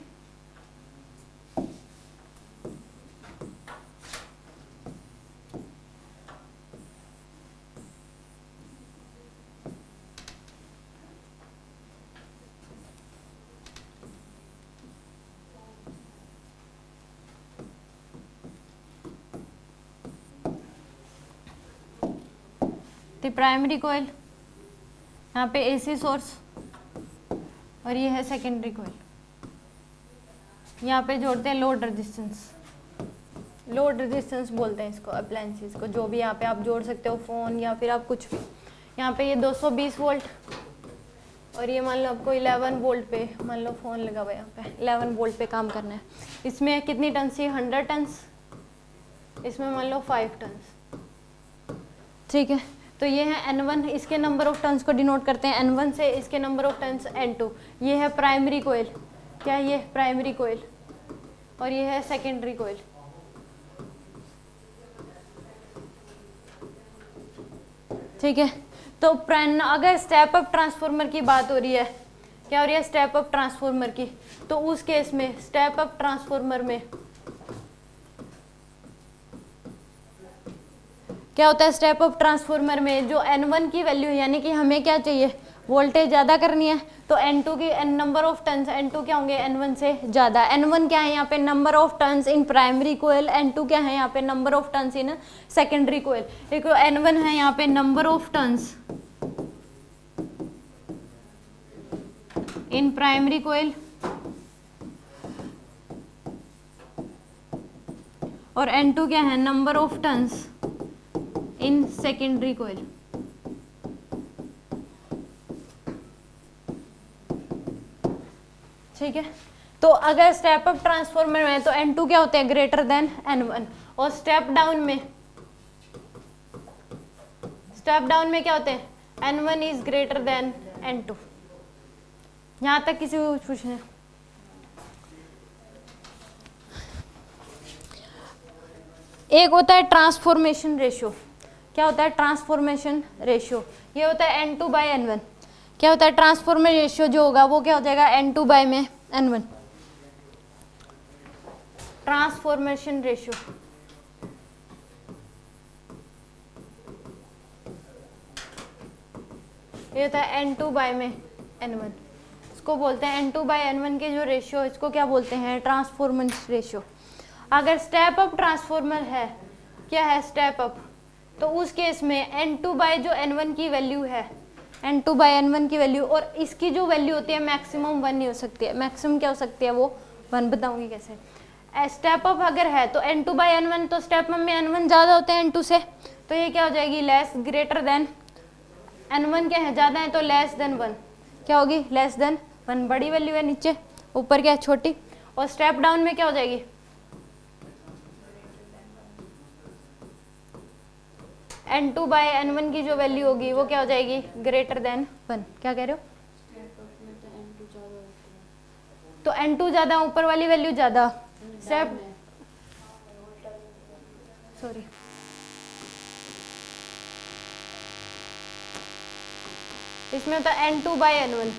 प्राइमरी कोयल, यहाँ पे AC सोर्स, और ये है सेकेंडरी कोयल। यहाँ पे जोड़ते हैं लोड रेजिस्टेंस, लोड रेजिस्टेंस बोलते हैं इसको, अप्लायंसेस को, जो भी यहाँ पे आप जोड़ सकते हो, फ़ोन या फिर आप कुछ भी। यहाँ पे ये 220 वोल्ट, और ये मान लो आपको 11 वोल्ट पे, मान लो फ़ोन लगा हुआ है यहाँ पे, 11 वोल्ट पे काम करना है। इसमें कितनी टन सी, 100 टन्स, इसमें मान लो 5 टन्स। ठीक है, तो ये है N1, इसके नंबर ऑफ टर्न्स को डिनोट करते हैं N1 से, इसके नंबर ऑफ टर्न्स N2। ये है प्राइमरी कोयल, क्या है ये, प्राइमरी कोयल, और ये है सेकेंडरी कोयल। ठीक है, तो अगर स्टेप अप ट्रांसफार्मर की बात हो रही है, क्या हो रही है, स्टेप अप ट्रांसफार्मर की, तो उस केस में स्टेप अप ट्रांसफार्मर में क्या होता है स्टेप अप ट्रांसफार्मर में, जो N1 की वैल्यू यानी कि हमें क्या चाहिए, वोल्टेज ज़्यादा करनी है, तो N2 की नंबर ऑफ टर्न्स N2 क्या होंगे, N1 से ज़्यादा। N1 क्या है यहाँ पे, number of turns in primary coil, N2 क्या है यहाँ पे, number of turns in secondary coil. देखो N1 है यहाँ पे number of turns in primary coil और N2 क्या है, number of turns in secondary coil. ठीक है, तो अगर स्टेप अप ट्रांसफार्मर में तो N2 क्या होते हैं, ग्रेटर देन N1, और स्टेप डाउन में क्या होते हैं, N1 is greater than N2। यहां तक किसी को पूछना है? एक होता है ट्रांसफॉर्मेशन रेशियो। क्या होता है ट्रांसफॉर्मेशन रेशियो, ये होता है N2 बाई N1। क्या होता है ट्रांसफॉर्मर रेशियो जो होगा वो क्या हो जाएगा, N2 बाई में N1, ट्रांसफॉर्मेशन रेशियो। ये होता है N2 बाई में N1, इसको बोलते हैं N2 बाई N1 के जो रेशियो, इसको क्या बोलते हैं, ट्रांसफॉर्मेशन रेशियो। अगर स्टेप अप ट्रांसफॉर्मर है, क्या है स्टेप अप, तो उस केस में N2 बाई जो N1 की वैल्यू है, N2 बाई N1 की वैल्यू, और इसकी जो वैल्यू होती है मैक्सिमम 1 नहीं हो सकती है, मैक्सिमम क्या हो सकती है, वो 1, बताऊंगी कैसे। स्टेप अप अगर है तो N2 बाई N1, तो स्टेप अप में N1 ज़्यादा होते हैं N2 से, तो ये क्या हो जाएगी, लेस ग्रेटर देन N1 क्या है, ज़्यादा है तो लेस देन 1, क्या होगी, लेस देन 1, बड़ी वैल्यू है नीचे, ऊपर क्या है छोटी। और स्टेप डाउन में क्या हो जाएगी, N2 बाई N1 की जो वैल्यू होगी वो क्या हो जाएगी, ग्रेटर देन 1। क्या कह रहे हो, तो N2 ज़्यादा, ऊपर वाली वैल्यू ज़्यादा, स्टेप, सॉरी इसमें होता है N2 बाई N1,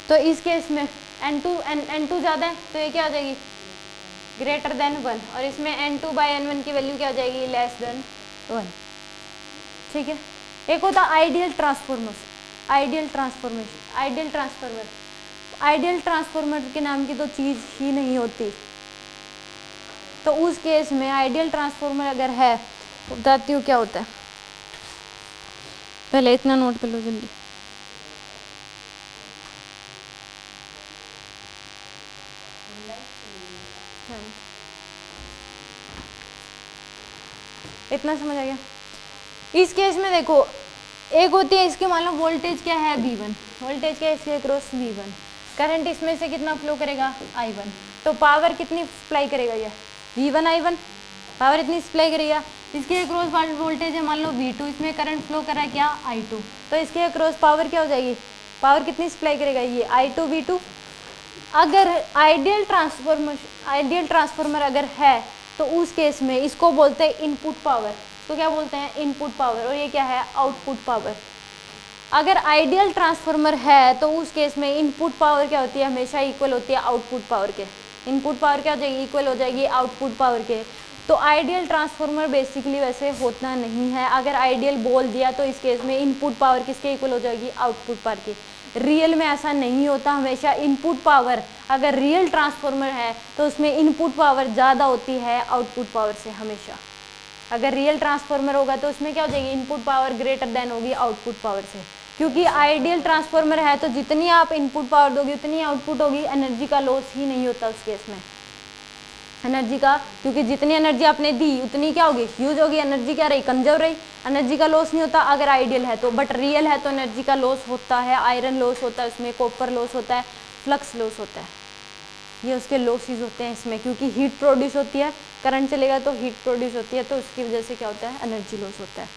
तो इस केस में N2 ज़्यादा है तो ये क्या हो जाएगी, ग्रेटर देन 1, और इसमें N2 बाई N1 की वैल्यू क्या हो जाएगी, लेस देन 1। ठीक है, एक होता है आइडियल ट्रांसफार्मर, आइडियल ट्रांसफार्मर के नाम की तो चीज़ ही नहीं होती। तो उस केस में आइडियल ट्रांसफार्मर अगर है, बताती हूँ क्या होता है, पहले इतना नोट कर लो जल्दी। इतना समझ आ गया। इस केस में देखो, एक होती है इसकी मान लो वोल्टेज क्या है V1, वोल्टेज क्या है इसके क्रॉस V1, करंट इसमें से कितना फ्लो करेगा I1, तो पावर कितनी सप्लाई करेगा ये V1 I1, पावर इतनी सप्लाई करेगा। इसके क्रॉस वोल्टेज है मान लो V2, इसमें करंट फ्लो कर रहा है क्या I2, तो इसके क्रॉस पावर क्या हो जाएगी, पावर कितनी सप्लाई करेगा ये I2 V2। अगर आइडियल ट्रांसफार्मर अगर है तो उस केस में इसको बोलते हैं इनपुट पावर, तो क्या बोलते हैं इनपुट पावर, और ये क्या है आउटपुट पावर। अगर आइडियल ट्रांसफार्मर है तो उस केस में इनपुट पावर क्या होती है, हमेशा इक्वल होती है आउटपुट पावर के। इनपुट पावर क्या हो जाएगी, इक्वल हो जाएगी आउटपुट पावर के। तो आइडियल ट्रांसफार्मर बेसिकली वैसे होता नहीं है, अगर आइडियल बोल दिया तो इस केस में इनपुट पावर किसके इक्वल हो जाएगी, आउटपुट पावर की। रियल में ऐसा नहीं होता, हमेशा इनपुट पावर, अगर रियल ट्रांसफार्मर है तो उसमें इनपुट पावर ज़्यादा होती है आउटपुट पावर से हमेशा। अगर रियल ट्रांसफार्मर होगा तो उसमें क्या हो जाएगी, इनपुट पावर ग्रेटर देन होगी आउटपुट पावर से। क्योंकि आइडियल ट्रांसफार्मर है तो जितनी आप इनपुट पावर दोगे उतनी आउटपुट होगी, एनर्जी का लॉस ही नहीं होता उस केस में, एनर्जी का, क्योंकि जितनी एनर्जी आपने दी उतनी क्या होगी, यूज होगी, एनर्जी क्या रही, कंजर्व रही, एनर्जी का लॉस नहीं होता अगर आइडियल है तो। बट रियल है तो एनर्जी का लॉस होता है, आयरन लॉस होता है उसमें, कॉपर लॉस होता है, फ्लक्स लॉस होता है, ये उसके लॉसेस होते हैं इसमें, क्योंकि हीट प्रोड्यूस होती है, करंट चलेगा तो हीट प्रोड्यूस होती है, तो उसकी वजह से क्या होता है, एनर्जी लॉस होता है।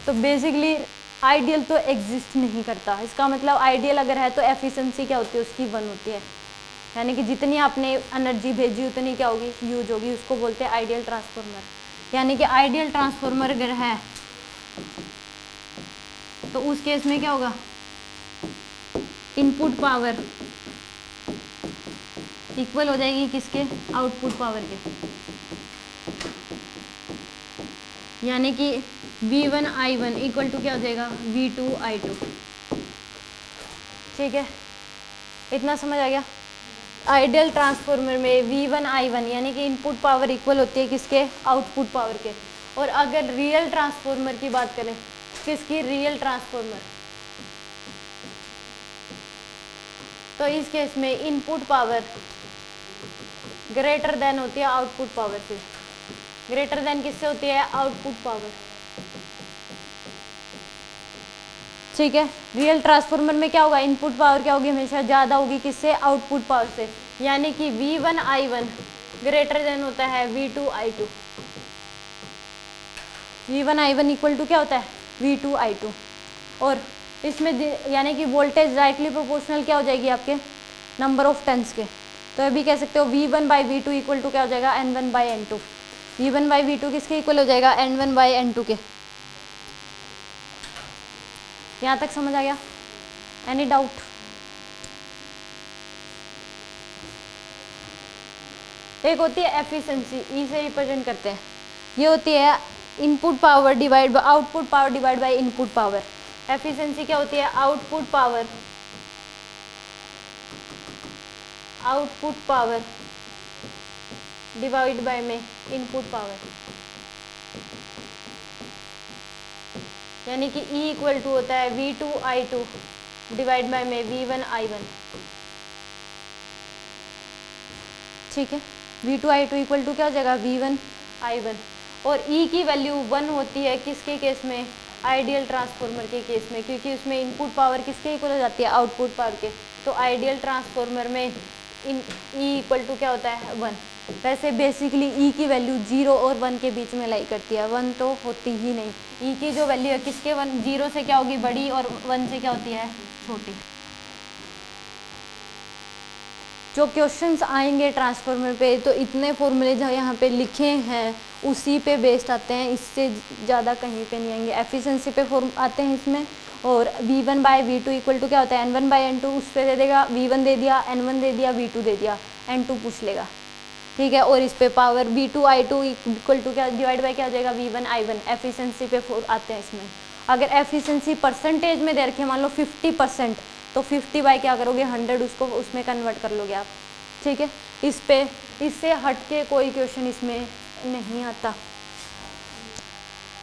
तो बेसिकली आइडियल तो एग्जिस्ट नहीं करता, इसका मतलब आइडियल अगर है तो एफिशिएंसी क्या होती है उसकी 1 होती है, यानी कि जितनी आपने एनर्जी भेजी उतनी क्या होगी, यूज होगी, उसको बोलते हैं आइडियल ट्रांसफार्मर। यानी कि आइडियल ट्रांसफार्मर अगर है तो उस केस में क्या होगा, इनपुट पावर इक्वल हो जाएगी किसके, आउटपुट पावर के। यानी कि V1I1 इक्वल टू क्या हो जाएगा V2I2। ठीक है, इतना समझ आ गया। आइडियल ट्रांसफॉर्मर में V1I1 यानी कि इनपुट पावर इक्वल होती है किसके, आउटपुट पावर के। और अगर रियल ट्रांसफॉर्मर की बात करें, किसकी, रियल ट्रांसफॉर्मर, तो इस केस में इनपुट पावर ग्रेटर देन होती है आउटपुट पावर से। ग्रेटर देन किससे होती है, आउटपुट पावर। ठीक है, रियल ट्रांसफॉर्मर में क्या होगा, इनपुट पावर क्या होगी, हमेशा ज़्यादा होगी किससे, आउटपुट पावर से। यानी कि V1I1 ग्रेटर देन होता है V2I2। V1I1 इक्वल टू क्या होता है, V2I2। और इसमें यानी कि वोल्टेज डायरेक्टली प्रोपोर्शनल क्या हो जाएगी आपके नंबर ऑफ टर्न्स के। तो अभी कह सकते हो V1/V2 इक्वल टू क्या हो जाएगा, N1/N2। V1/V2 किसके इक्वल हो जाएगा, N1/N2 के। यहाँ तक समझ आ गया, एनी डाउट? एक होती है एफिशिएंसी, ई से रिप्रेजेंट करते हैं। ये होती है input power divide by output power divide by input power. Efficiency क्या होती है, आउटपुट पावर डिवाइड बाय में इनपुट पावर। यानी कि E इक्वल टू होता है V2I2 डिवाइड बाय में V1I1। ठीक है, V2I2 इक्वल टू क्या हो जाएगा, V1I1। और E की वैल्यू 1 होती है किसके केस में, आइडियल ट्रांसफॉर्मर के केस में, क्योंकि उसमें इनपुट पावर किसके इक्वल हो जाती है, आउटपुट पावर के। तो आइडियल ट्रांसफॉर्मर में E इक्वल टू क्या होता है, 1। वैसे बेसिकली E की वैल्यू 0 और 1 के बीच में लाई करती है, 1 तो होती ही नहीं। E की जो वैल्यू है किसके 1, 0 से क्या होगी, बड़ी, और 1 से क्या होती है, छोटी। जो क्वेश्चंस आएंगे ट्रांसफार्मर पे, तो इतने फॉर्मूले जो यहाँ पे लिखे हैं उसी पे बेस्ड आते हैं, इससे ज़्यादा कहीं पे नहीं आएंगे। एफिशिएंसी पे फॉर्म आते हैं इसमें। और V1/V2 इक्वल टू क्या होता है, N1/N2। उस पर दे देगा, V1 दे दिया, N1 दे दिया, V2 दे दिया, N2 पूछ लेगा। ठीक है, और इस पे पावर V2I2 इक्वल टू क्या डिवाइड बाय क्या हो जाएगा, V1I1। एफिशिएंसी पे आते हैं इसमें। अगर एफिशिएंसी परसेंटेज में दे रखे मान लो 50%, तो 50 बाय क्या करोगे, 100, उसको उसमें कन्वर्ट कर लोगे आप। ठीक है, इस पे इससे हट के कोई क्वेश्चन इसमें नहीं आता।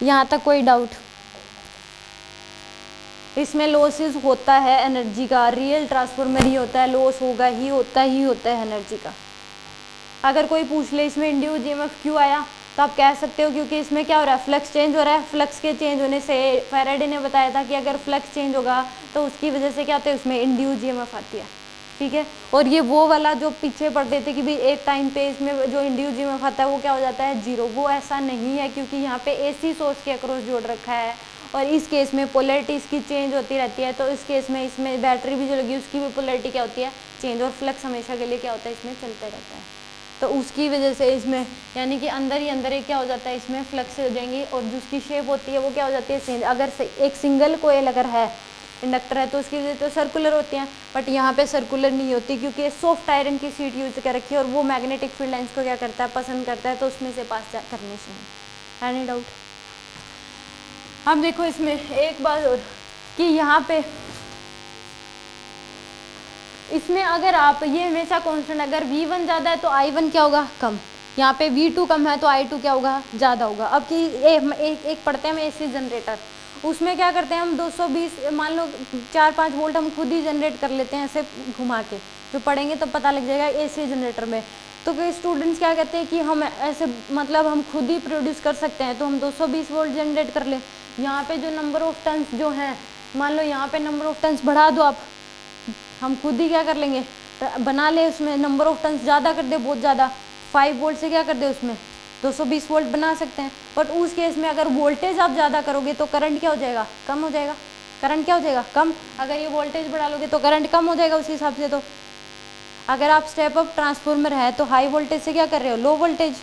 यहाँ तक कोई डाउट? इसमें लॉसेस होता है एनर्जी का, रियल ट्रांसफॉर्मर ही होता है, लॉस होगा ही होता है एनर्जी का। अगर कोई पूछ ले इसमें इंड्यूस्ड ईएमएफ क्यों आया, तो आप कह सकते हो क्योंकि इसमें क्या हो रहा है, फ्लक्स चेंज हो रहा है। फ्लक्स के चेंज होने से फैराडे ने बताया था कि अगर फ्लक्स चेंज होगा तो उसकी वजह से क्या होता है, उसमें इंड्यूस्ड ईएमएफ आती है। ठीक है, और ये वो वाला जो पीछे पढ़ते थे कि भाई एक टाइम पे इसमें जो इंड्यूस्ड ईएमएफ आता है वो क्या हो जाता है, 0, वो ऐसा नहीं है, क्योंकि यहाँ पे एसी सोर्स के अक्रॉस जोड़ रखा है। और इस केस में पोलैरिटी इसकी चेंज होती रहती है, तो इस केस में इसमें बैटरी भी जो लगी उसकी भी पोलैरिटी क्या होती है, चेंज। और फ्लक्स हमेशा के लिए क्या होता है, इसमें चलता रहता है। तो उसकी वजह से इसमें यानी कि अंदर ही अंदर एक क्या हो जाता है, इसमें फ्लक्स हो जाएंगी, और जिसकी शेप होती है वो क्या हो जाती है, चेंज। अगर एक सिंगल कोयल अगर है, इंडक्टर है, तो उसकी वजह तो सर्कुलर होती हैं, बट यहाँ पे सर्कुलर नहीं होती, क्योंकि सॉफ्ट आयरन की शीट यूज कर रखी है और वो मैग्नेटिक फील्ड लाइंस को क्या करता है, पसंद करता है, तो उसमें से पास करने चाहिए। Any doubt? अब देखो इसमें एक बात और कि यहाँ पे इसमें अगर आप ये हमेशा कांस्टेंट, अगर V1 ज़्यादा है तो I1 क्या होगा, कम। यहाँ पे V2 कम है तो I2 क्या होगा, ज़्यादा होगा। अब कि एक पढ़ते हैं हम एसी जनरेटर, उसमें क्या करते हैं हम 220 मान लो 4-5 वोल्ट हम खुद ही जनरेट कर लेते हैं ऐसे घुमा के, जो पढ़ेंगे तब पता लग जाएगा एसी जनरेटर में। तो कई स्टूडेंट्स क्या कहते हैं कि हम ऐसे मतलब हम खुद ही प्रोड्यूस कर सकते हैं, तो हम 220 वोल्ट जनरेट कर लें। यहाँ पे जो नंबर ऑफ टन्स जो हैं, मान लो यहाँ पे नंबर ऑफ टन्स बढ़ा दो आप, हम खुद ही क्या कर लेंगे, बना ले उसमें नंबर ऑफ टन्स ज़्यादा कर दे, बहुत ज़्यादा 5 वोल्ट से क्या कर दे उसमें 220 वोल्ट बना सकते हैं। बट उस केस में अगर वोल्टेज आप ज़्यादा करोगे तो करंट क्या हो जाएगा, कम हो जाएगा। करंट क्या हो जाएगा, कम। अगर ये वोल्टेज बढ़ा लोगे तो करंट कम हो जाएगा उसी हिसाब से। तो अगर आप स्टेप अप ट्रांसफार्मर है तो हाई वोल्टेज से क्या कर रहे हो, लो वोल्टेज।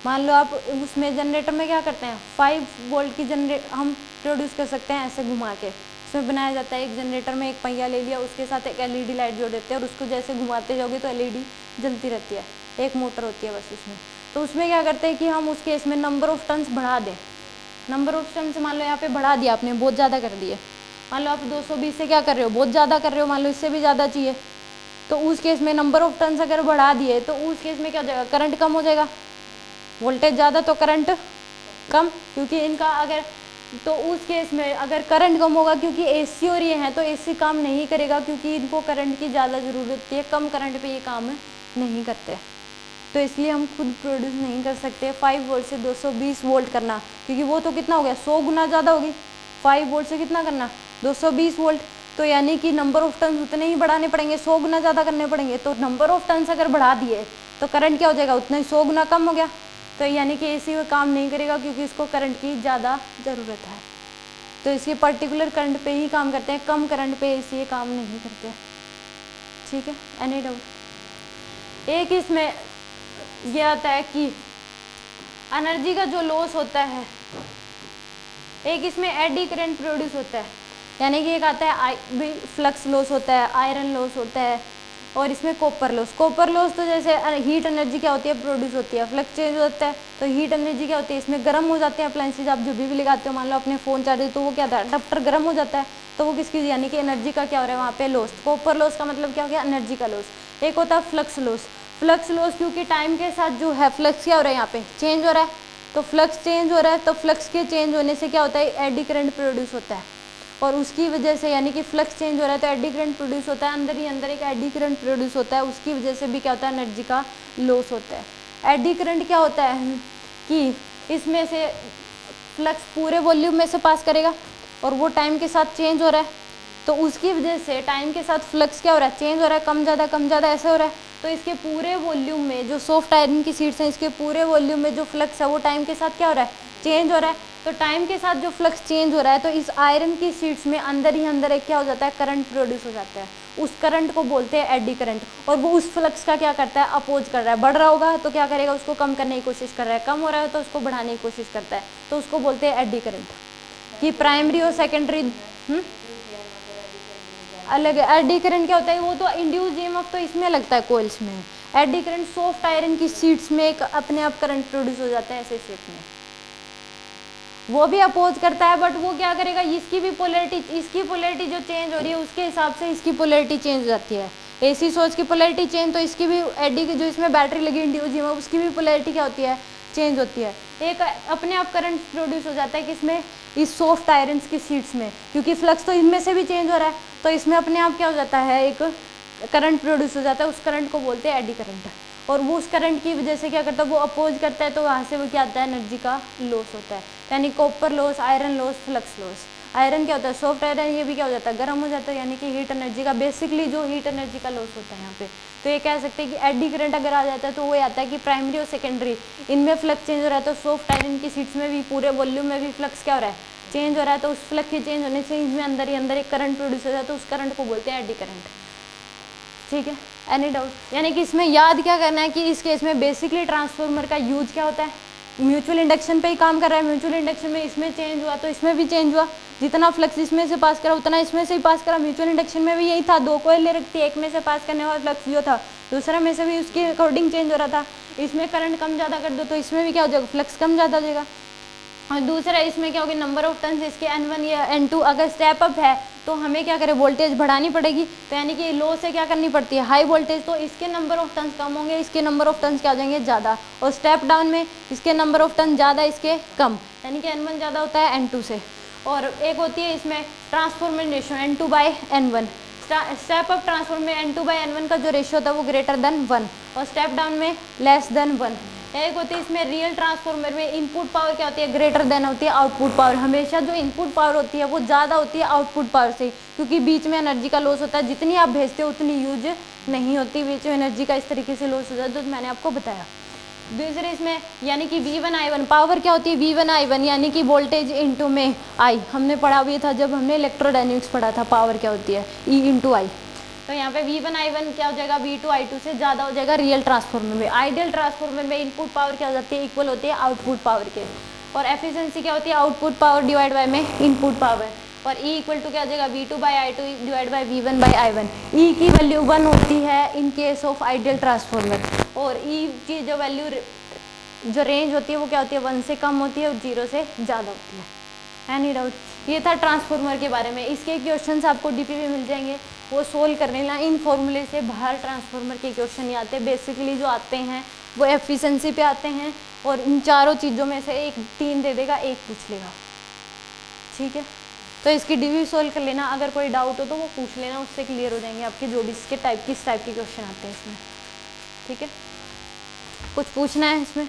मान लो आप उसमें जनरेटर में क्या करते हैं, 5 वोल्ट की हम प्रोड्यूस कर सकते हैं ऐसे घुमा के। इसमें बनाया जाता है एक जनरेटर में एक पहिया ले लिया, उसके साथ एक एलईडी लाइट जोड़ देते हैं और उसको जैसे घुमाते जाओगे तो एलईडी जलती रहती है, एक मोटर होती है बस उसमें। तो उसमें क्या करते हैं कि हम उसके इसमें नंबर ऑफ टन्स बढ़ा दें, नंबर ऑफ टर्न से मान लो यहाँ पे बढ़ा दिया आपने, बहुत ज़्यादा कर दिए, मान लो आप 220 से क्या कर रहे हो, बहुत ज़्यादा कर रहे हो, मान लो इससे भी ज़्यादा चाहिए, तो उस केस में नंबर ऑफ टर्न्स अगर बढ़ा दिए तो उस केस में क्या हो जाएगा, करंट कम हो जाएगा, वोल्टेज ज़्यादा तो करंट कम, क्योंकि इनका अगर, तो उस केस में अगर करंट कम होगा, क्योंकि एसी और ये हैं तो एसी काम नहीं करेगा, क्योंकि इनको करंट की ज़्यादा ज़रूरत होती है, कम करंट पे ये काम नहीं करते, तो इसलिए हम खुद प्रोड्यूस नहीं कर सकते 5 वोल्ट से 220 वोल्ट करना, क्योंकि वो तो कितना हो गया, 100 गुना ज़्यादा होगी, 5 वोल्ट से कितना करना, 220 वोल्ट, तो यानी कि नंबर ऑफ टर्न्स उतने ही बढ़ाने पड़ेंगे, 100 गुना ज़्यादा करने पड़ेंगे, तो नंबर ऑफ टर्न्स अगर बढ़ा दिए तो करंट क्या हो जाएगा, उतना ही 100 गुना कम हो गया, तो यानी कि एसी में काम नहीं करेगा, क्योंकि इसको करंट की ज़्यादा ज़रूरत है, तो इसके पर्टिकुलर करंट पे ही काम करते हैं, कम करंट पे एसी ये काम नहीं करते। ठीक है, एनी डाउट? एक इसमें ये आता है कि एनर्जी का जो लॉस होता है, एक इसमें एडी करंट प्रोड्यूस होता है, यानी कि एक आता है फ्लक्स लॉस होता है, आयरन लॉस होता है, और इसमें कॉपर लॉस। कॉपर लॉस तो जैसे हीट एनर्जी क्या होती है, प्रोड्यूस होती है, फ्लक्स चेंज होता है, तो हीट एनर्जी क्या होती है, इसमें गर्म हो जाते हैं अप्लायंसेज, आप जो भी लगाते हो, मान लो अपने फ़ोन चार्जर, तो वो क्या था, अडप्टर गर्म हो जाता है, तो वो किसकी, यानी कि एनर्जी का क्या हो रहा है वहाँ पे लॉस। कॉपर लॉस का मतलब क्या हो गया, एनर्जी का लॉस। एक होता है फ्लक्स लॉस। फ्लक्स लॉस क्योंकि टाइम के साथ जो है फ्लक्स क्या हो रहा है, यहाँ पे चेंज हो रहा है, तो फ्लक्स चेंज हो रहा है, तो फ्लक्स के चेंज होने से क्या होता है, एडी करंट प्रोड्यूस होता है, और उसकी वजह से यानी कि फ्लक्स चेंज हो रहा है तो एडी करंट प्रोड्यूस होता है, अंदर ही अंदर एक एडी करंट प्रोड्यूस होता है, उसकी वजह से भी क्या होता है, एनर्जी का लॉस होता है। एडी करंट क्या होता है कि इसमें से फ्लक्स पूरे वॉल्यूम में से पास करेगा, और वो टाइम के साथ चेंज हो रहा है, तो उसकी वजह से टाइम के साथ फ्लक्स क्या हो रहा है, चेंज हो रहा है, कम ज़्यादा ऐसे हो रहा है, तो इसके पूरे वॉल्यूम में जो सॉफ्ट आयरन की शीट्स हैं, इसके पूरे वॉल्यूम में जो फ्लक्स है वो टाइम के साथ क्या हो रहा है, चेंज हो रहा है, तो टाइम के साथ जो फ्लक्स चेंज हो रहा है, तो इस आयरन की शीट्स में अंदर ही अंदर एक क्या हो जाता है, करंट प्रोड्यूस हो जाता है, उस करंट को बोलते हैं एडी करंट, और वो उस फ्लक्स का क्या करता है, अपोज कर रहा है, बढ़ रहा होगा तो क्या करेगा, उसको कम करने की कोशिश कर रहा है, कम हो रहा है तो उसको बढ़ाने की कोशिश करता है, तो उसको बोलते हैं एडी करंट। कि प्राइमरी और सेकेंडरी अलग है। एडी करंट क्या होता है, वो तो इंड्यूस ईएमएफ तो इसमें लगता है कोइल्स में, एडी करंट सॉफ्ट आयरन की शीट्स में एक अपने आप करंट प्रोड्यूस हो जाता है ऐसे शेप में, वो भी अपोज करता है, बट वो क्या करेगा, इसकी पोलैरिटी जो चेंज हो रही है उसके हिसाब से इसकी पोलैरिटी चेंज हो जाती है। एसी सोर्स की पोलैरिटी चेंज, तो इसकी भी एडी की जो इसमें बैटरी लगी इंड्यूस ईएमएफ उसकी भी पोलैरिटी क्या होती है, चेंज होती है। एक अपने आप करंट प्रोड्यूस हो जाता है किसमें, इस सॉफ्ट आयरन की शीट्स में, क्योंकि फ्लक्स तो इनमें से भी चेंज हो रहा है, तो इसमें अपने आप क्या हो जाता है, एक करंट प्रोड्यूस हो जाता है, उस करंट को बोलते हैं एडी करंट, और वो उस करंट की वजह से क्या करता है, वो अपोज करता है, तो वहाँ से वो क्या आता है, एनर्जी का लॉस होता है, यानी copper loss, iron loss, flux loss. Iron क्या होता है, सॉफ्ट आयरन, ये भी क्या हो जाता है, गर्म हो जाता है, यानी कि हीट एनर्जी का, बेसिकली जो हीट एनर्जी का लॉस होता है यहाँ पे। तो ये कह सकते हैं कि एडी करंट अगर आ जाता है तो वो आता है कि प्राइमरी और सेकेंडरी इनमें फ्लक्स चेंज हो रहा है, तो सॉफ्ट आयरन की शीट्स में भी पूरे वॉल्यूम में भी फ्लक्स क्या हो रहा है, चेंज हो रहा है, तो उस फ्लक्स के चेंज होने से इसमें अंदर ही अंदर एक करंट प्रोड्यूस हो जाता है, तो उस करंट को बोलते हैं एडी करंट। ठीक है, एनी डाउट? यानी कि इसमें याद क्या करना है कि इस केस में बेसिकली ट्रांसफार्मर का यूज क्या होता है, म्यूचुअल इंडक्शन पे ही काम कर रहा है। म्यूचुअल इंडक्शन में इसमें चेंज हुआ तो इसमें भी चेंज हुआ, जितना फ्लक्स इसमें से पास करा उतना इसमें से ही पास करा। म्यूचुअल इंडक्शन में भी यही था, दो कॉइल ले रखती है, एक में से पास करने वाला फ्लक्स जो था दूसरा में से भी उसके अकॉर्डिंग चेंज हो रहा था। इसमें करंट कम ज़्यादा कर दो तो इसमें भी क्या हो जाएगा, फ्लक्स कम ज़्यादा हो जाएगा। और दूसरा इसमें क्या होगा, नंबर ऑफ टर्न्स इसके N1 या N2 अगर स्टेप अप है तो हमें क्या करें, वोल्टेज बढ़ानी पड़ेगी, तो यानी कि लो से क्या करनी पड़ती है, हाई वोल्टेज, तो इसके नंबर ऑफ टर्न्स कम होंगे, इसके नंबर ऑफ टर्न्स क्या हो जाएंगे, ज़्यादा। और स्टेप डाउन में इसके नंबर ऑफ टर्न ज़्यादा, इसके कम, यानी कि N1 ज़्यादा होता है N2 से। और एक होती है इसमें transformer ratio N2/N1। Step up transformer में N2/N1 का जो रेशियो होता है वो ग्रेटर देन 1 और स्टेप डाउन में लेस देन 1। एक होती है इसमें रियल ट्रांसफॉर्मर में इनपुट पावर क्या होती है, ग्रेटर देन होती है आउटपुट पावर। हमेशा जो इनपुट पावर होती है वो ज़्यादा होती है आउटपुट पावर से, क्योंकि बीच में एनर्जी का लॉस होता है, जितनी आप भेजते हो उतनी यूज नहीं होती, बीच में एनर्जी का इस तरीके से लॉस हो जाता है, तो मैंने आपको बताया। दूसरे इसमें यानी कि V1I1 पावर क्या होती है, V1I1 यानी कि वोल्टेज इंटू में आई, हमने पढ़ा भी था जब हमने इलेक्ट्रोडायनेमिक्स पढ़ा था, पावर क्या होती है E इंटू आई। तो यहाँ पे V1I1 क्या हो जाएगा, V2I2 से ज़्यादा हो जाएगा रियल ट्रांसफॉर्मर में। आइडियल ट्रांसफॉर्मर में इनपुट पावर क्या हो जाती है, इक्वल होती है आउटपुट पावर के, और एफिशिएंसी क्या होती है, आउटपुट पावर डिवाइड बाय में इनपुट पावर, और E इक्वल टू क्या हो जाएगा, V2/I2 divide by V1/I1। E की वैल्यू 1 होती है in case of ideal transformer, और E की जो वैल्यू जो रेंज होती है वो क्या होती है, 1 से कम होती है और 0 से ज़्यादा होती है नहीं डाउट। ये था ट्रांसफार्मर के बारे में। इसके क्वेश्चंस आपको डीपी में मिल जाएंगे, वो सोल्व करने ला। इन फॉर्मूले से बाहर ट्रांसफार्मर के क्वेश्चन नहीं आते। बेसिकली जो आते हैं वो एफिशिएंसी पे आते हैं, और इन चारों चीज़ों में से एक 3 दे देगा, एक पूछ लेगा, ठीक है। तो इसकी डीपी सोल्व कर लेना, अगर कोई डाउट हो तो वो पूछ लेना, उससे क्लियर हो जाएंगे आपके जो भी इसके टाइप किस टाइप के क्वेश्चन आते हैं इसमें, ठीक है। कुछ पूछना है इसमें?